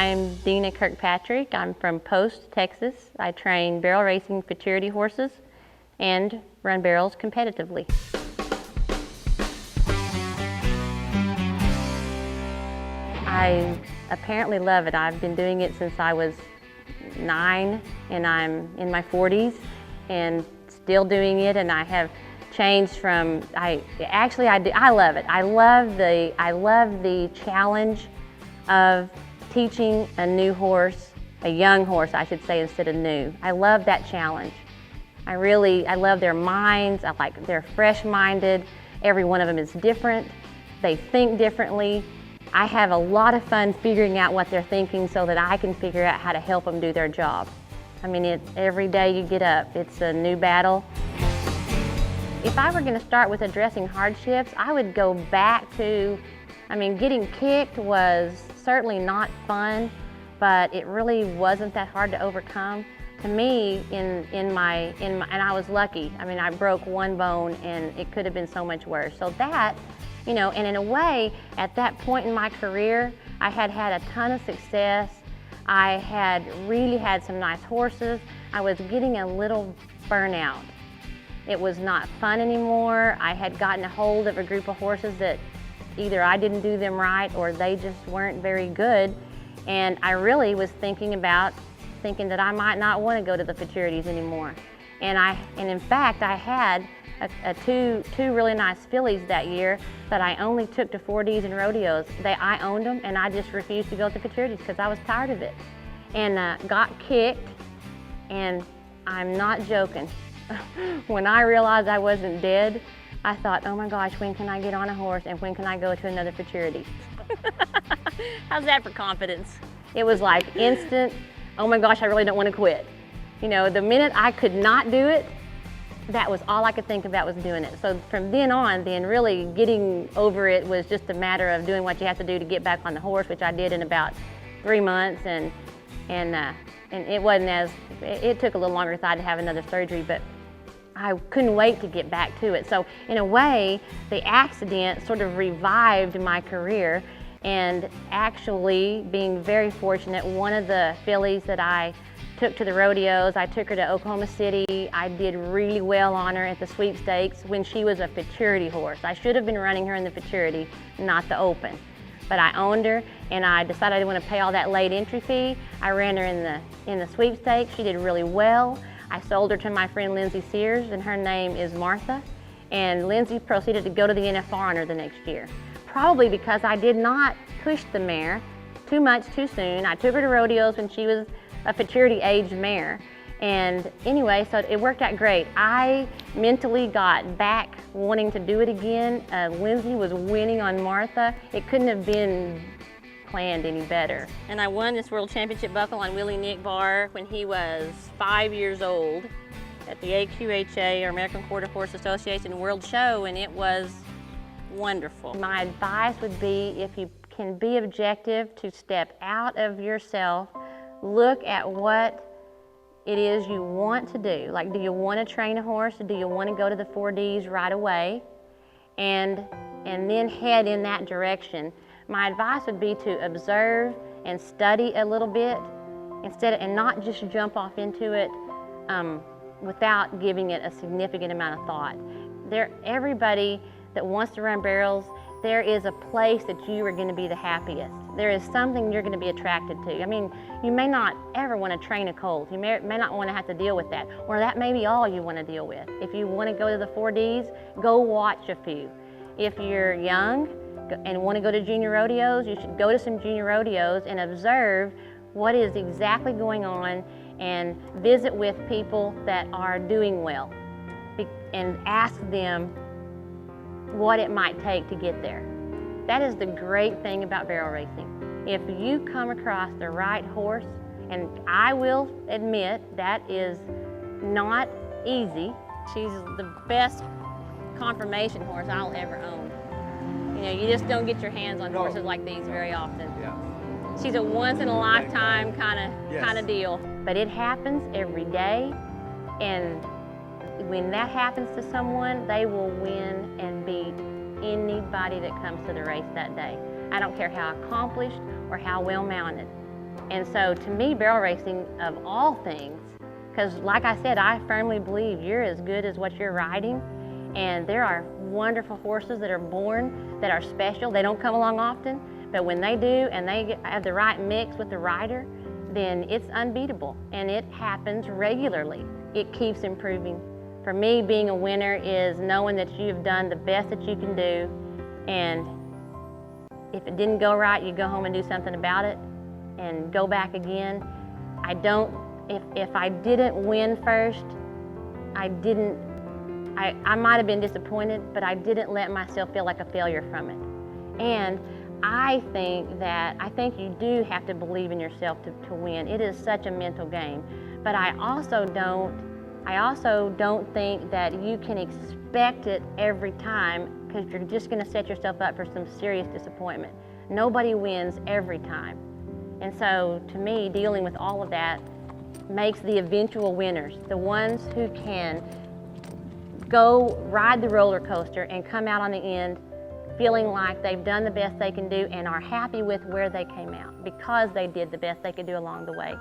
I'm Dena Kirkpatrick. I'm from Post, Texas. I train barrel racing futurity horses and run barrels competitively. I apparently love it. I've been doing it since I was 9 and I'm in my 40s and still doing it, and I have changed from, I love it. I love the challenge of teaching a new horse, a young horse I should say instead of new. I love that challenge. I love their minds. They're fresh-minded. Every one of them is different. They think differently. I have a lot of fun figuring out what they're thinking so that I can figure out how to help them do their job. I mean, every day you get up, it's a new battle. If I were going to start with addressing hardships, I would go back to, getting kicked was certainly not fun, but it really wasn't that hard to overcome. To me, and I was lucky. I broke one bone and it could have been so much worse. So that, and in a way, at that point in my career, I had had a ton of success. I had really had some nice horses. I was getting a little burnout. It was not fun anymore. I had gotten a hold of a group of horses that either I didn't do them right or they just weren't very good. And I really was thinking that I might not want to go to the futurities anymore. And in fact, I had two really nice fillies that year that I only took to 4Ds and rodeos. I owned them, and I just refused to go to futurities because I was tired of it. And got kicked, and I'm not joking. When I realized I wasn't dead, I thought, oh my gosh, when can I get on a horse and when can I go to another futurity? How's that for confidence? It was like instant, oh my gosh, I really don't want to quit. The minute I could not do it, that was all I could think about was doing it. So from then on, really getting over it was just a matter of doing what you have to do to get back on the horse, which I did in about 3 months, and it wasn't it took a little longer so I had to have another surgery, but I couldn't wait to get back to it. So in a way, the accident sort of revived my career, and actually being very fortunate, one of the fillies that I took to the rodeos, I took her to Oklahoma City. I did really well on her at the sweepstakes when she was a futurity horse. I should have been running her in the futurity, not the open. But I owned her, and I decided I didn't want to pay all that late entry fee. I ran her in the sweepstakes. She did really well. I sold her to my friend Lindsay Sears, and her name is Martha. And Lindsay proceeded to go to the NFR on her the next year. Probably because I did not push the mare too much too soon. I took her to rodeos when she was a futurity age mare. And anyway, so it worked out great. I mentally got back wanting to do it again. Lindsay was winning on Martha. It couldn't have been planned any better. And I won this World Championship buckle on Willie Nick Barr when he was 5 years old at the AQHA, or American Quarter Horse Association World Show, and it was wonderful. My advice would be, if you can be objective, to step out of yourself, look at what it is you want to do. Like, do you want to train a horse? Do you want to go to the 4Ds right away? And then head in that direction. My advice would be to observe and study a little bit and not just jump off into it without giving it a significant amount of thought. Everybody that wants to run barrels, there is a place that you are going to be the happiest. There is something you're going to be attracted to. You may not ever want to train a colt. You may not want to have to deal with that, or that may be all you want to deal with. If you want to go to the 4Ds, go watch a few. If you're young and want to go to junior rodeos, you should go to some junior rodeos and observe what is exactly going on, and visit with people that are doing well and ask them what it might take to get there. That is the great thing about barrel racing. If you come across the right horse, and I will admit that is not easy. She's the best confirmation horse I'll ever own. You just don't get your hands on horses like these very often. Yeah. She's a once-in-a-lifetime kind of deal. But it happens every day, and when that happens to someone, they will win and beat anybody that comes to the race that day. I don't care how accomplished or how well mounted. And so to me, barrel racing of all things, because like I said, I firmly believe you're as good as what you're riding. And there are wonderful horses that are born that are special. They don't come along often, but when they do and they have the right mix with the rider, then it's unbeatable, and it happens regularly. It keeps improving. For me, being a winner is knowing that you've done the best that you can do, and if it didn't go right, you go home and do something about it and go back again. If I didn't win first, I might have been disappointed, but I didn't let myself feel like a failure from it. And I think you do have to believe in yourself to win. It is such a mental game. But I also don't think that you can expect it every time, because you're just going to set yourself up for some serious disappointment. Nobody wins every time. And so to me, dealing with all of that makes the eventual winners, the ones who can go ride the roller coaster and come out on the end feeling like they've done the best they can do and are happy with where they came out because they did the best they could do along the way.